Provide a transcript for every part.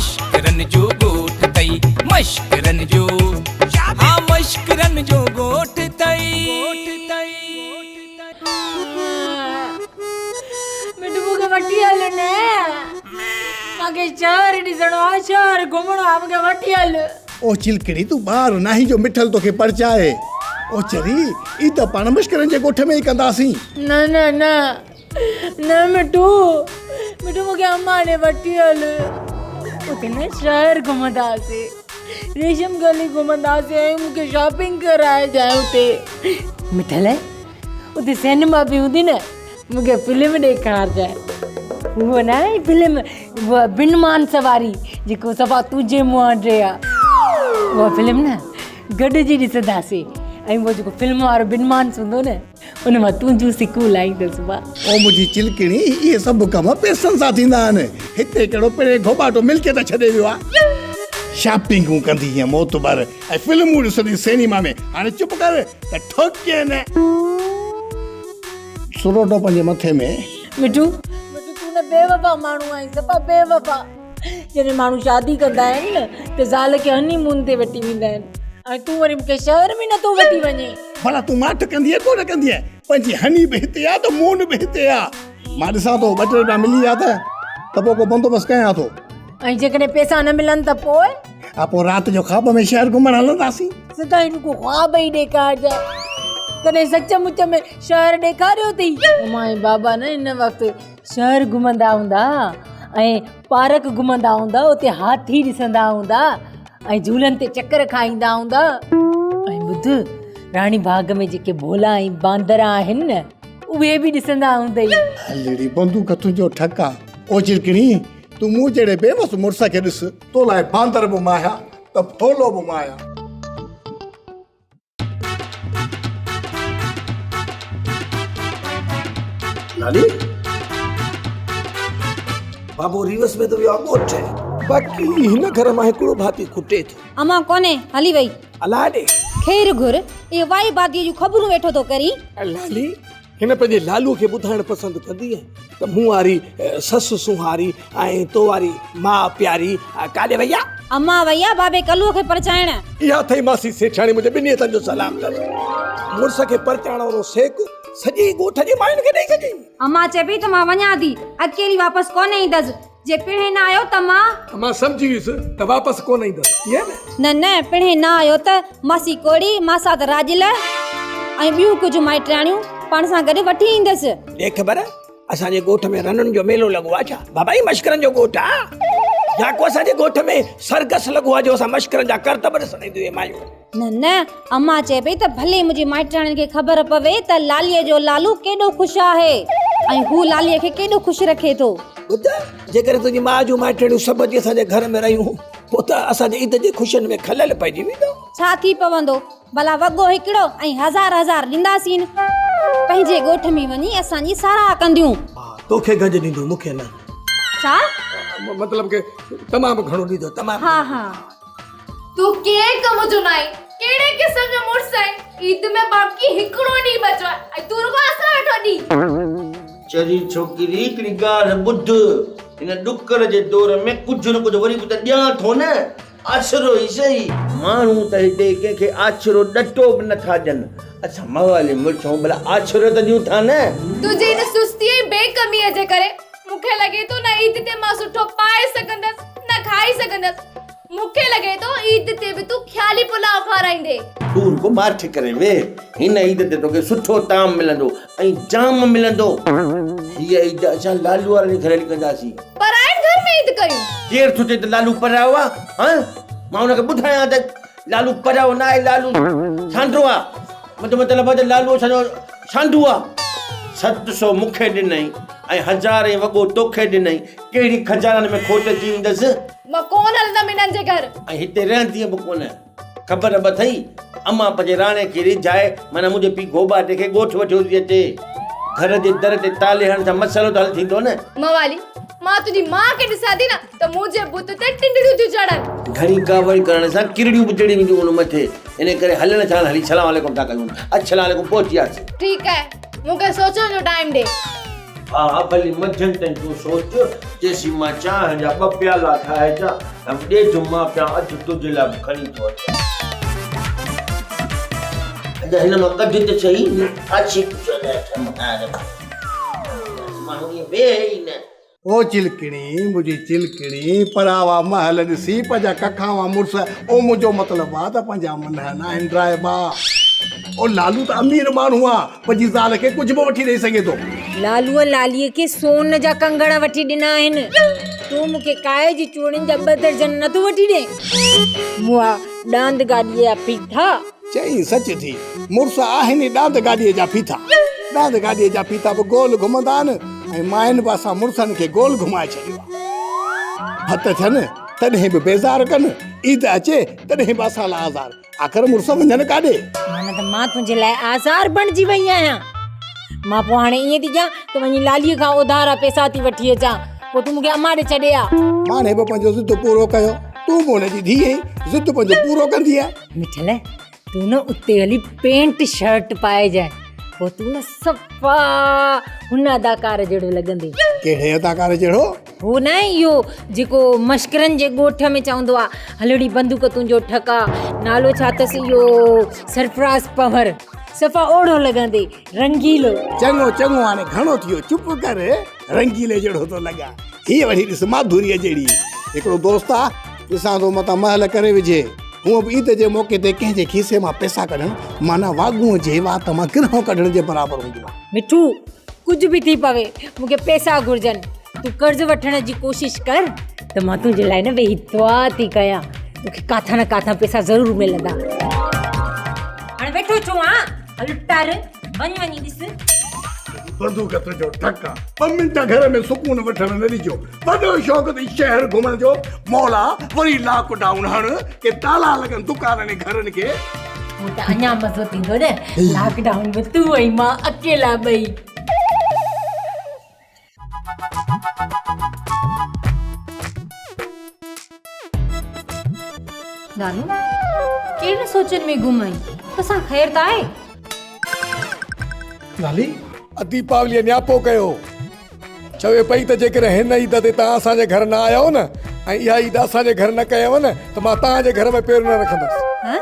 मश्करन जो गोठ तई मश्करन जो हाँ मश्करन जो गोठ तई मिठू मूंखे वठी हल ने मूंखे शहर ॾिसणो आहे शहर घुमणो आहे मूंखे वठी हल ओ चिलकड़ी तू ॿार नाही जो मिठल तोखे परचाए ओ चरी ई त पाण मश्करन जे ॻोठ में ई कंदासीं न न न न मिठू मूंखे अम्मा ने वठी हल उते न शहर घुमंदासीं रेशम गली घुमंदासीं ऐं मूंखे शॉपिंग कराए जाए उते मिठल उते सिनेमा बि हूंदी न मूंखे फिल्म ॾेखारजांइ उहो न आहे फिल्म उहा बिनमान सवारी जेको सफ़ा तुंहिंजे मुंहं टे आहे उहा फिल्म न गॾिजी ॾिसंदासीं ऐं उहो जेको फिल्म वारो बिनमान हूंदो न उन मां तुंहिंजूं सिकूं लाहींदसि मां ओ मुंहिंजी चिलकड़ी इहे सभु कम पैसनि सां थींदा आहिनि हिते कहिड़ो पहिरें घोबाटो मिल्कियत छॾे वियो आहे शॉपिंगूं कंदी हीअं मोतबर ऐं फिल्मूं ॾिसंदी सिनेमा में हाणे चुप कर त ठोके न सुरोटो पंहिंजे मथे में मिठू तूं न बेवफा माण्हू आहीं सफ़ा बेवफा जॾहिं माण्हू शादी कंदा आहिनि न त ज़ाल खे हनीमून ते वठी वेंदा आहिनि ऐं तूं वरी मूंखे शहर में नथो वठी वञे भला तूं माठ कंदी आहे कोन कंदी आहे पंहिंजी हनी बि हिते आहे त मून बि हिते आहे मां ॾिसां थो 2 रुपया मिली विया त पोइ को बंदोबस्तु कयां थो ऐं जेकॾहिं पैसा न मिलनि त पोइ पोइ राति जो ख़्वाब में शहर घुमण हलंदासीं सिधा ई रुको ख़्वाब ई ॾेखारजांइ कॾहिं सचमुच में शहर ॾेखारियो अथई अम्मा ऐं बाबा न हिन वक़्तु शहर घुमंदा हूंदा ऐं पार्क घुमंदा हूंदा उते हाथी ॾिसंदा हूंदा ऐं झूलनि ते चकर खाईंदा हूंदा ऐं ॿुध राणी बाग में जेके भोला ऐं बांदर आहिनि न उहे बि ॾिसंदा हूंदई हलड़ी बंदूक तुंहिंजो ठका ओ चिलकड़ी तूं मूं जहिड़े बेवस मुड़ुस खे ॾिस तो लाइ बांदर बि माया त भोलो बि माया लाली बाबू रिवर्स में तो वियो आहे ॻोठ बाक़ी हिन घर मां हिकिड़ो भाती खुटे थो अम्मा कोने हली वई अलाह ॾे खैर घुर इहो वाई बादीअ जूं ख़बरूं वेठो थो करी लाली हिन पंहिंजे लालू खे ॿुधाइण पसंदि कंदी आहे त मूं वारी ससु सुहारी ऐं तो वारी मां प्यारी काॾे वई आहे अम्मा वई आहे बाबे कलूअ खे परचाइण इहा अथई मासी सेठाणी मुंहिंजे ॿिन्ही हथनि जो सलाम अथसि मुड़ुस खे परचाइण वारो सेक सॼी ॻोठ जी मायुनि खे ॾेई छॾी अम्मा चए पई त मां वञा थी अकेली वापसि कोन ईंदसि जे पिणे न आयो त मां सम्झी वियुसि त वापसि कोन ईंदसि न पिणे न आयो त मासी कोड़ी मासा त राजिल ऐं ॿियूं कुझु माइटाणियूं पाण सां गॾु वठी ईंदसि ॾे ख़बर असांजे ॻोठ में रननि जो मेलो लॻो आहे छा बाबा ई मश्करनि जो ॻोठ आहे या को असांजे ॻोठ में सरगस लॻो आहे जो असां मश्करनि जा करतब ॾिसण ईंदियूं आहिनि मायूं न अम्मा चए पई त भले मुंहिंजी माइटाणियुनि खे ख़बर पवे त लालीअ जो लालू केॾो ख़ुशि आहे ऐं हू लालीअ खे केॾो ख़ुशि रखे थो ॿुध जेकर तुंहिंजी माउ जूं माइटणियूं सभु अची असांजे घर में रहियूं पोइ त असांजे ईद जे ख़ुशियुनि में खलल पइजी वेंदो छा थी पवंदो भला वॻो हिकिड़ो ऐं हज़ार ॾींदासीं पंहिंजे ॻोठ में वञी असांजी साराह कंदियूं तोखे गज ॾींदो मूंखे न छा मतलब के तमामु घणो ॾींदो तमामु हा तू कंहिं कम जो नाहीं कहिड़े क़िस्म जो मुड़ुसु आहीं ईद में बाक़ी हिकिड़ो ॾींहुं बचो आहे ऐं तू रुॻो असां वेठो ॾींहुं चरी छोकिरी हिकिड़ी ॻाल्हि ॿुध हिन ॾुकर जे दौर में कुझु न कुझु वरी बि त ॾियां थो न आसरो ई सही माण्हू त हिते कंहिंखे आछरो ॾटो बि नथा ॾियनि अच्छा मवाली मुड़ुसु भला आछरो त ॾियूं था न तुंहिंजी हिन सुस्ती ऐं बेकमीअ जे करे मूंखे लॻे थो न ईद ते मां सुठो पाए सघंदसि न खाई सघंदसि मूंखे लॻे थो ईद ते बि तूं ख़्याली पुलाव खाराईंदे दूर को माठ करे वे हिन ईद ते तोखे सुठो ताम मिलंदो ऐं जाम मिलंदो हीअ ईद असां लालू वारनि घर हली कंदासीं परायण घर में ईद कयूं केरु थो चए त लालू परायो आहे हां मां हुनखे ॿुधायां त लालू परायो न आहे लालू सांडो आहे मतिलबु आहे त लालू असांजो सांडू आहे 700 मूंखे ॾिनई ऐं 1000 वॻो तोखे ॾिनई कहिड़ी खजाननि में खोट थी वेंदसि मां कोन हलंदमि हिननि जे घर ऐं हिते रहंदी बि कोन ख़बर बि अथई अम्मा पंहिंजे राणे खे रिझाए माना मुंहिंजे पीउ गोबाटे खे ॻोठ वठियो थी अचे घर जे दर ते ताले हणण सां मसइलो त हल थींदो न मवाली मां तुंहिंजी माउ खे ॾिसां थी न त मुंहिंजे बुत ते टिंडड़ियूं थियूं चढ़नि घणी कावड़ी करण सां किरड़ियूं बि चढ़ी वेंदियूं उन मथे इन करे हलण सां हली सलाम वालेकुम था कयूं अस्सलाम वालेकुम पहुची वियासीं ठीकु आहे मूंखे सोचण जो टाइम ॾे हा हा भली मध्यम ताईं तूं सोच जेसीं मां चांहि जा 2 प्याला ठाहे अचां ऐं ॾेढ मां पिया अधु तुंहिंजे लाइ बि खणी थो अचां अॼु हिन मां कढ त सही अची माण्हू ईअं वेह ई न ओ चिलकणी मुंहिंजी चिलकणी परावा महल ॾिसी पंहिंजा कखावा मुड़ुस ओ मुंहिंजो मतिलबु आहे त पंहिंजा मन न आहिनि ड्राइबा ओ लालू त अमीर माण्हू आहे पंहिंजी ज़ाल खे कुझु बि वठी ॾेई सघे थो लालूअ लालीअ खे सोन जा कंगण वठी ॾिना आहिनि तूं मूंखे काय जी चूड़ियुनि जा 2 दर्जन नथो वठी ॾे मुआ डांद गाॾीअ जा फीथा चई सच थी मुड़ुस आहिनि डांद गाॾीअ जा फीथा डांद गाॾीअ जा फीथा बि गोल घुमंदा आहिनि ऐं माइनि बि असां मुड़ुसनि खे गोल घुमाए छॾियो आहे हथ थियनि तॾहिं बि बेज़ार कनि ईद अचे तॾहिं बि असां लाइ आज़ार आख़िर मुड़ुस वञनि काॾे माना त मां तुंहिंजे लाइ आज़ार बणिजी वई आहियां मां पोइ हाणे ईअं थी कयां त वञी लालीअ खां उधारा पैसा थी वठी अचां पोइ तूं मूंखे अम्मा ॾे छॾे आ माने बि पंहिंजो ज़िद पूरो कयो तूं बि हुनजी धीउ आहीं ज़िद पंहिंजो पूरो कंदी आहे मिठल तूं न उते हली पेंट शर्ट पाइजांइ पोइ तूं न सफ़ा हुन अदाकार जहिड़ो लॻंदी कहिड़े अदाकार जहिड़ो हो न इहो जेको मश्करनि जे ॻोठ में चवंदो आहे हलड़ी बंदूक तुंहिंजो ठका नालो छा अथसि इहो सरफराज़ पवर सफ़ा ओढ़ो लॻंदे रंगीलो चङो चङो हाणे घणो थियो चुप कर रंगीले जहिड़ो थो लॻा हीअ वठी ॾिस माधुरीअ जहिड़ी हिकिड़ो दोस्त आहे ॾिसां थो मतां महल करे विझे हूअं बि ईद जे मौक़े ते कंहिंजे खीसे मां पैसा कढणु माना वाॻूअ जे वात मां किरहो कढण जे बराबरि हूंदो आहे मिठू कुझु बि थी पवे मूंखे पैसा घुर्जनि तूं कर्ज़ वठण जी कोशिश कर त मां तुंहिंजे लाइ न वेही दुआ थी कयां तोखे काथां न काथां पैसा ज़रूरु मिलंदा हाणे वेठो छो हल टर वञी ॾिस बंदूक तुंहिंजो ठका 2 मिंट घर में सुकून वठण न ॾिजो वॾो शौक़ु अथई शहर घुमण जो मौला वरी लॉकडाउन हण के ताला लॻनि दुकाननि घरनि खे पोइ त अञा मज़ो थींदो न लॉकडाउन में तूं ऐं मां अकेला ॿई लालू कहिड़े सोचनि में गुम आई असां ख़ैर त आहे लाली दीपावली न्यापो कयो चवे पई त जेकर हिन ईद ते तव्हां असांजे घर न आया हो न ऐं इहा ईद असांजे घर न कयव न त मां तव्हांजे घर में पेर न रखंदुसि हां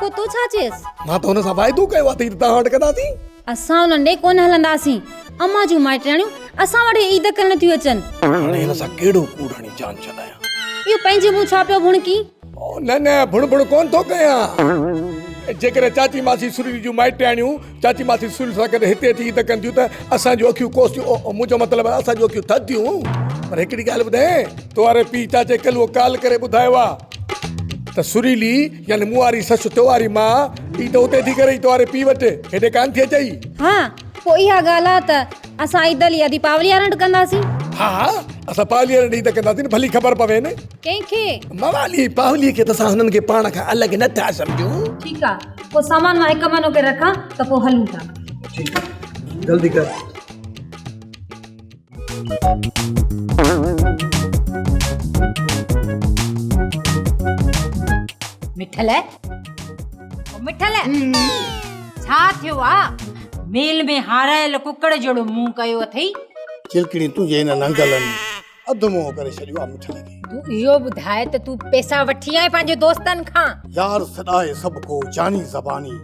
पोइ तूं छा चएसि मां त हुन सां वाइदो कयो आहे त ईद तव्हां वटि कंदासीं असां उन्हनि ॾे कोन हलंदासीं अम्मा जूं माइटणियूं असां वटि ईद करण थियूं अचनि हाणे हिन सां कहिड़ो कूड़ हणी जान छॾायां इहो पंहिंजे मुंहुं छा पियो भुणकी न न भुण कोन थो कयां जेकर चाची मासी सुरील जूं माइटियाणियूं चाची मासी सुरील सां गॾु हिते अची ईद कनि थियूं त असांजूं अखियूं कोसियूं मुंहिंजो मतिलबु आहे असांजूं अखियूं थधियूं पर हिकिड़ी ॻाल्हि ॿुधाए तोवारे पीउ चाचे कल्ह उहो काल करे ॿुधायो आहे त सुरीली यानी मूं वारी ससु तोवारी मां ईद उते थी करे तोवारे पीउ वटि हेॾे कान थी अचई हा पोइ इहा ॻाल्हि आहे त असां ईद या दीपावली वारनि कंदासीं हा असां पावलीअ ईद कंदासीं न भली ख़बर पवे न कंहिंखे मवाली पावलीअ खे त असां हुननि खे पाण खां अलॻि नथा सम्झूं ठीकु आहे पोइ सामान मां हिकु महीनो करे रखां त पोइ हलूं था जल्दी कर मिठल मिठल छा थियो आहे मेल में हारायल कुकड़ जहिड़ो मुंहुं कयो अथई चिलकणी तुंहिंजे हिन नंगलनि अधु मुंहुं करे छॾियो आहे मिठल खे तूं इहो ॿुधाए त तूं पैसा वठी आहीं पंहिंजे दोस्तनि खां यार सदाए सभु को जानी ज़बानी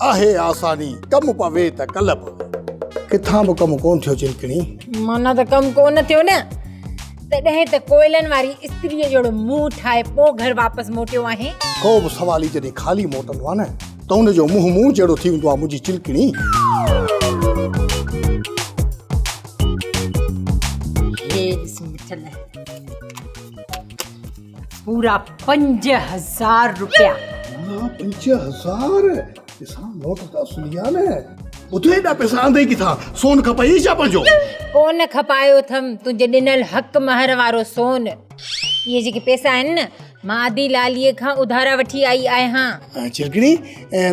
आहे आसानी कमु पवे त कल्ह पवे किथां बि कमु कोन थियो चिलकणी माना त कमु कोन थियो न तॾहिं त कोयलनि वारी स्त्रीअ जहिड़ो मुंहुं ठाहे पोइ घर वापसि मोटियो आहे को बि सवाल जॾहिं ख़ाली मोटंदो आहे न त हुनजो मुंहुं जहिड़ो थी वेंदो आहे मुंहिंजी चिलकणी पूरा 5000 रुपया 5000 ॾिसां नोट त असली आहे न उते एॾा पैसा आंदे किथां सोन खपाई छा पंहिंजो कोन खपायो अथमि तुंहिंजे ॾिनल हक़ महर वारो सोन इहे जेके पैसा आहिनि न मां आदि लालीअ खां उधारा वठी आई आहियां चिलकणी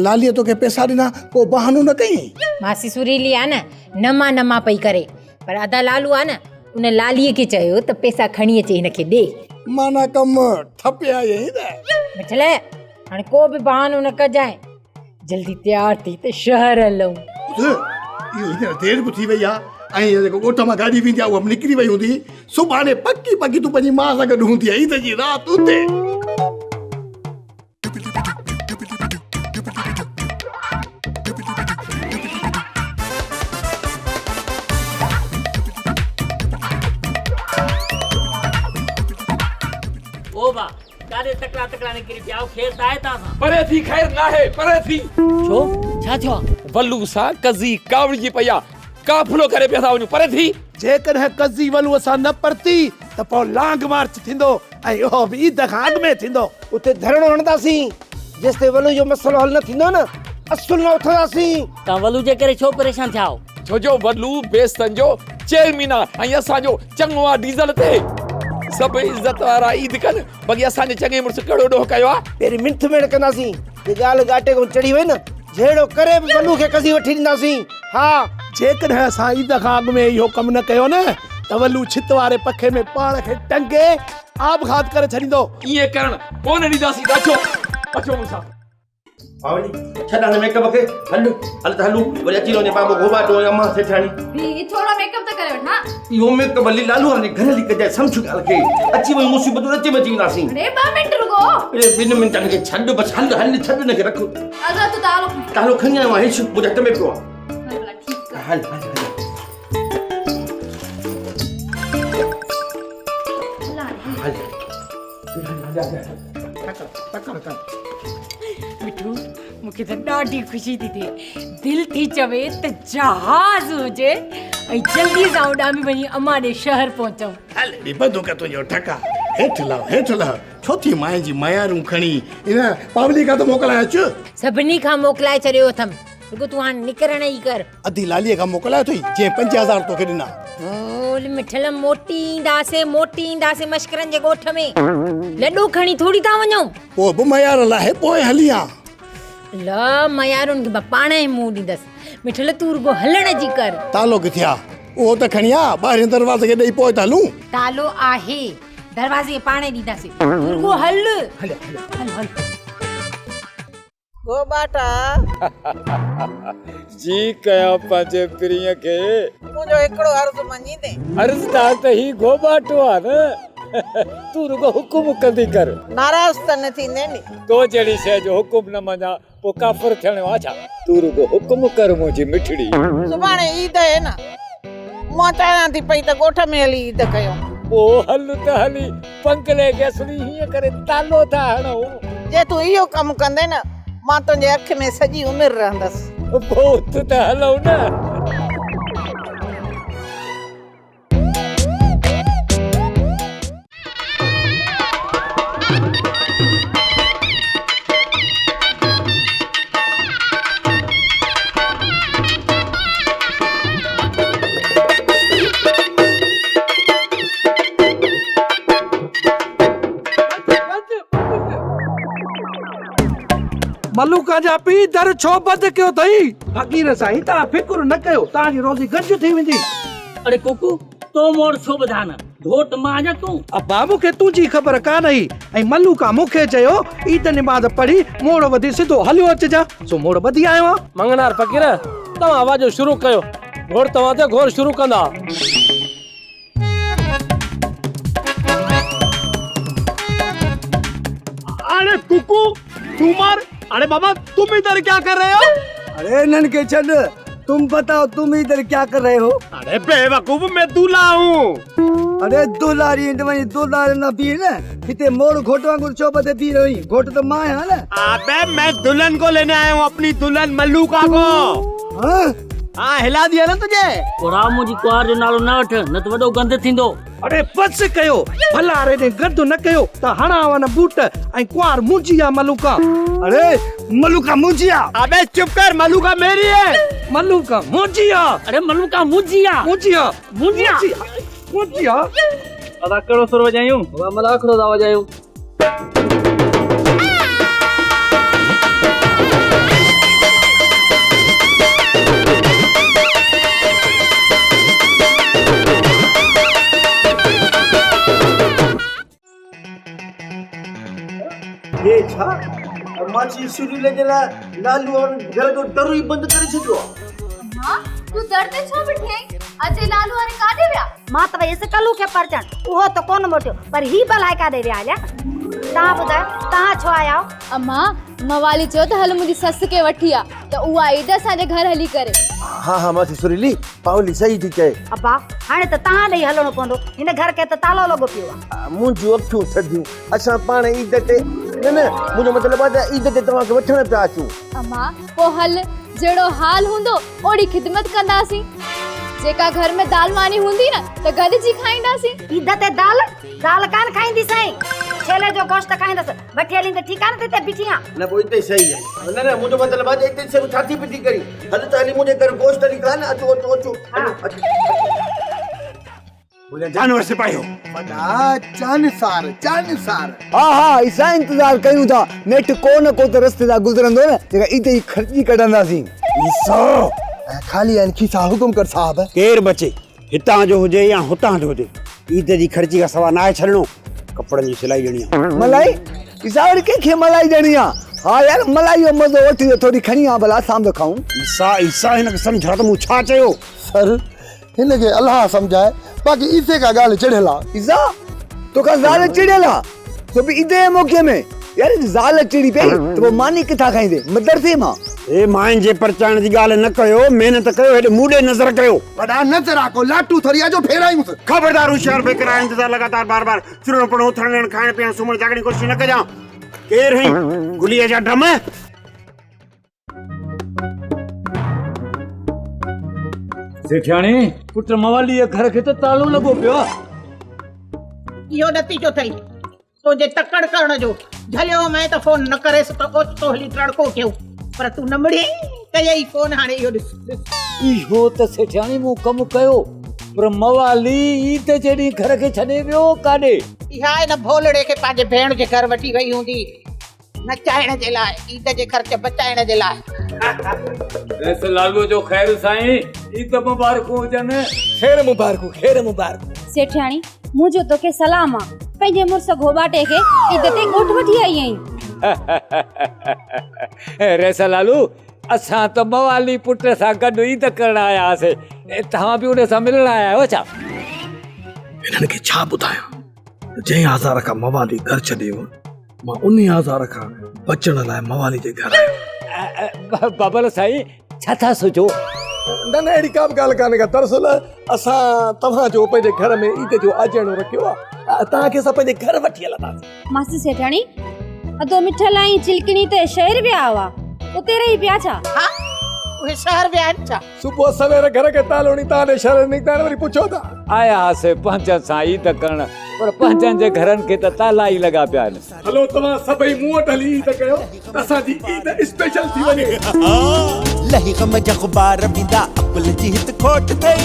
लालीअ तोखे पैसा ॾिना को बहानो न कई मासी सुरीली आहे न नमा पई करे पर अदा लालू आहे न उन लालीअ खे चयो त पैसा खणी अचे हिनखे ॾे माना कमु ठपिया आहीं त मिठल हाणे को बि बहानो न कजांइ जल्दी तयार थी त शहर हलूं इहो हींअर देरि बि थी वई आहे ऐं जेको ॻोठ मां गाॾी वेंदी आहे उहा बि निकिरी वई हूंदी सुभाणे पकी पकी तूं पंहिंजी माउ सां गॾु हूंदी आहे ईद जी राति उते ओ बा ॾाढे तकड़ा तकड़ा निकिरी पिया खेर त आहे तव्हां सां परे थी ख़ैर नाहे परे थी छो छा थियो आहे? वलू सां कज़ी कावड़जी पई आहे काफ़िलो करे पिया था वञूं परे थी जेकॾहिं कज़ी वलूअ सां न परती त पोइ लांग मार्च थींदो ऐं इहो बि ईद खां अॻु में थींदो उते धरणो हणंदासीं जेसिताईं वलू जो मसइलो हल न थींदो न असुल न उथंदासीं तव्हां वलू जे करे छो परेशान थिया हो? छो जो वलू बेस्तन जो चेयरमैन आहे ऐं असांजो चङो आहे डीज़ल ते सभु इज़त वारा ईद कनि बाक़ी असांजे चङे मुड़ुस कहिड़ो ॾोह कयो आहे पहिरीं मिंथ में कंदासीं जे ॻाल्हि घाटे खां चढ़ी वई न जहिड़ो करे बि वलू खे कज़ी वठी ॾींदासीं हा जेकॾहिं असां ईद खां अॻु में इहो कमु न कयो न त वलू छित वारे पखे में पाण खे टंगे आबघात करे छॾींदो ईअं करण कोन ॾींदासीं अचो अचो मूंसां पावनी छॾा न मेकअप खे हल हल त हलूं वरी अची वञे बाबो गोबाटो या मां सेठाणी ही थोड़ो मेकअप त करे वठ हां इहो मेकअप हली लालू हाणे घर हली कजाए सम्झ ॻाल्हि खे अची वई मुसीबतूं अची बची वेंदासीं अरे 2 मिंट रुको अरे 2 मिंटनि खे छॾ बसि हल हल छॾ हुनखे रख अगर तू तालो तालो खणी आयो आहे हेठि मुंहिंजे हथ में पियो आहे भला ठीक है हल हल हल मिठू मूंखे त ॾाढी ख़ुशी थी थिए दिलि थी चवे त जहाज़ हुजे ऐं जल्दी सां उॾामी वञी अम्मा ॾे शहर पहुचूं हल बंदूक तुंहिंजो ठका हेठि लह छो थी माए जी मयारूं खणी इन पावली खां त मोकिलाए अचु सभिनी खां मोकिलाए छॾियो अथमि रुगो तूं हाणे निकिरण ई कर अधी लालीअ खां मोकिलाए थई जंहिं 5000 तोखे ॾिना ओल मिठल मोटी ईंदासीं मश्करनि जे ॻोठ में लॾो खणी थोड़ी था वञूं पोइ बि मयार लाहे पोइ हलियां ला मयारुनि खे पाण ई मुंहुं ॾींदसि मिठल तूं रुगो हलण जी कर तालो किथे आहे उहो त खणी आ ॿाहिरि दरवाज़े खे ॾेई पोइ था हलूं तालो आहे दरवाज़े पाण ई ॾींदासीं रुगो हल हल गोबाटा जी कया पंहिंजे प्रिय खे मुंहिंजो हिकिड़ो अर्ज़ु मञींदे अर्ज़दार त ही गोबाटो आहे न तूं रुगो हुकुम कंदी कर नाराज़ त न थींदे नी तो जहिड़ी शइ जो हुकुम न मञा पोइ काफ़िर थियणो आहे छा तूं रुगो हुकुम कर मुंहिंजी मिठड़ी सुभाणे ईद आहे न मां चाहियां थी पई त ॻोठ में हली ईद कयूं पोइ हल त हली पंकले गैसड़ी हीअं करे तालो था हणूं जे तूं इहो कमु कंदे न मां तुंहिंजे अख में सॼी उमिरि रहंदसि पोइ उते त हलूं न मलूका जा पी दर छो बंदि कयो अथई फ़क़ीर साईं तव्हां फिकुर न कयो तव्हांजी रोज़ी गंज थी वेंदी अरे कुकू तो मोड़ छो ॿुधाना घोट मां जा तूं अब्बा मूंखे तुंहिंजी ख़बर कान हुई ऐं मलूका मूंखे चयो ईद निमाज़ पढ़ी मोड़ वधी सिधो हलियो अचिजा सो मोड़ वधी आयो आहे मंगनार फ़क़ीर तव्हां आवाज़ शुरू कयो घोड़ तव्हां ते घोर शुरू कंदा अरे कुकू तू मार अरे बाबा तुम इधर क्या कर रहे हो अरे नन के छड़ तुम बताओ तुम इधर क्या कर रहे हो अरे बेवकूफ मैं दूल्हा हूँ अरे दुलारी वही दुलारी ना पी ना किते मोड़ घोट वांगुर चौबते पी रही घोट तो मां है ना अबे मैं दुल्हन को लेने आया हूँ अपनी दुल्हन मल्लूका को हाँ हिला दिया ना तुझे पुरा मुंहिंजी कुआर जो नालो न वठ न त वॾो गंद थींदो अरे बस कयो भला रे ने गंद न कयो त हणा वन बूट ऐं कुआर मुंहिंजी आहे मल्लूका अरे मल्लूका मुंहिंजी आहे अबे चुप कर मल्लूका मेरी है मल्लूका मुंहिंजी आहे अरे मल्लूका मुंहिंजी आहे मुंहिंजी आहे मुंहिंजी आहे अदा कहिड़ो सुर वॼायूं मला आखड़ो था वॼायूं ये छा माची सुरी ले जला लालू और घर को दरु ही बंद करे छो हां तू डरते छो बिठे अजय लालू हाणे काॾे विया? मां त वयसि कलू खे परचण, उहो त कोन मोटियो, पर ही भलाए काॾे विया हलिया? तव्हां ॿुधायो, तव्हां छो आया हो? अम्मा मवाली चयो त हल मुंहिंजी ससु खे वठी आ त उहा आई त असांजे घर हली करे। हाँ मासी सुरीली पावली सही थी चए। अब्बा हाणे त तव्हां ॾेई हलणो पवंदो, हिन घर खे त तालो लॻो पियो आहे। मुंहिंजूं अखियूं थधियूं, असां पाण ईद ते न मुंहिंजो मतिलबु आहे त ईद ते तव्हांखे वठण पिया अचूं। अम्मा पोइ हल, जहिड़ो हाल हूंदो ओड़ी खिदमत कंदासीं। जेका घर में दाल मानी हूंदी न त गॾिजी खाईंदासीं। ईद ते दाल कान खाईंदी साईं, छेले जो गोश्त खाईंदसि। वठी हली त ठीकु आहे न, हिते बीठी आहियां। न पोइ हिते सही आहे। न मुंहिंजो मतिलबु आहे हिते सभु छाती पिटी करी हल त हली मुंहिंजे घर गोश्त हली खा न। अचो जानवर सिपाहियो वॾा चानिसार हा इसा इंतजार कयूं था। नेठ को न को त रस्ते था गुज़रंदो न, जेका इते ई ख़र्ची कढंदासीं। खाली आहिनि खीसा। हुकुम कर साहब। केर बचे, हितां जो हुजे या हुतां जो हुजे, ईद जी ख़र्ची का सवा ना आहे छॾणो। कपड़नि जी सिलाई ॾियणी आहे। मलाई इसा वरी कंहिंखे मलाई ॾियणी आहे? हा यार मलाई जो मज़ो वठी थोरी खणी आ, भला असां बि खाऊं। ईसा हिनखे सम्झा त मूं छा चयो? सर हिनखे अलाह सम्झाए, बाक़ी ईसे का ॻाल्हि चिढ़ियल आहे। ईसा तोखां ज़ाल चिढ़ियल आहे, तो बि ईद जे मौक़े में। यार ज़ाल चिड़ी पई त पोइ मानी किथां खाईंदे? मदरसे मां। ए माइन जे परचाइण जी ॻाल्हि न कयो, महिनत कयो, हेॾे मूॾे नज़र कयो। वॾा नज़र आको लाटू थोरी आजो फेरायूंसि। खबरदार होशियार बेकरा इंतजार लगातार बार चुरण पण उथण वेहण खाइण पीअण सुम्हण जागण कोशिश न कजां। केर है गुलिया जा ड्रम? सेठाणी पुट मवाली घर खे त तालो लॻो पियो आहे। इहो नतीजो अथई तुंहिंजे तकड़ करण जो। झलियो मैं त फोन न करेसि त ओचितो हली तड़को कयो, पर तूं न मिड़ी कयई फोन। हाणे इहो ॾिस इहो त सेठाणी मूं कमु कयो, पर मवाली ईद जे ॾींहुं घर खे छॾे वियो काॾे? इहा न भोलड़े खे पंहिंजे भेण जे घर वठी वई हूंदी, नचाइण जे लाइ, ईद जे ख़र्च बचाइण जे लाइ। ऐसे लालू जो ख़ैर साईं, ईद मुबारक हुजनि। ख़ैर मुबारक। सेठाणी मुंहिंजो तोखे सलाम आहे। पंहिंजे मुड़ुस घोबाटे खे ईद ते ॻोठ वठी आई आहीं। रेसा लालू असां त मवाली पुट सां गॾु ईद करण आया हुआसीं, तव्हां बि उन सां मिलण आया आहियो छा? हिननि खे छा ॿुधायां? जंहिं आज़ार खां मवाली घर छॾे वियो, मां उन आज़ार खां बचण लाइ मवाली जे घर आयो। बबल साईं छा था सोचो? न अहिड़ी का बि ॻाल्हि कान्हे का। दरअसल असां तव्हांजो पंहिंजे घर में ईद जो अचणो रखियो आहे, तव्हांखे असां पंहिंजे घर वठी हलंदासीं। मासी सेठाणी अदो मिठल ऐं चिलकणी ते शहर विया हुआ, उते रही पिया छा? हा उहे शहर विया आहिनि छा? सुबुह सवेर घर खे तालोणी तव्हांजे शहर निकिता वरी पुछो था। आया हुआसीं पंहिंजनि सां ईद करण, पर पंहिंजनि जे घरनि खे त ताला ई लॻा पिया आहिनि। हलो तव्हां सभई मूं वटि हली ईद कयो, असांजी ईद स्पेशल थी वञे। लही गम जा गुबार बिंदा अकुल जी हित खोट थई,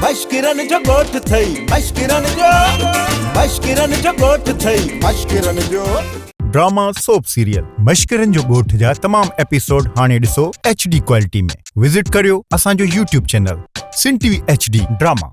मश्किरन जो गोठ थई, मश्किरन जो गोठ थई, मश्किरन जो। ड्रामा सोप सीरियल मश्किरन जो गोठ जा तमाम एपिसोड हाणे ॾिसो HD क्वालिटी में। विजिट करियो असांजो YouTube चैनल सिन TV HD ड्रामा।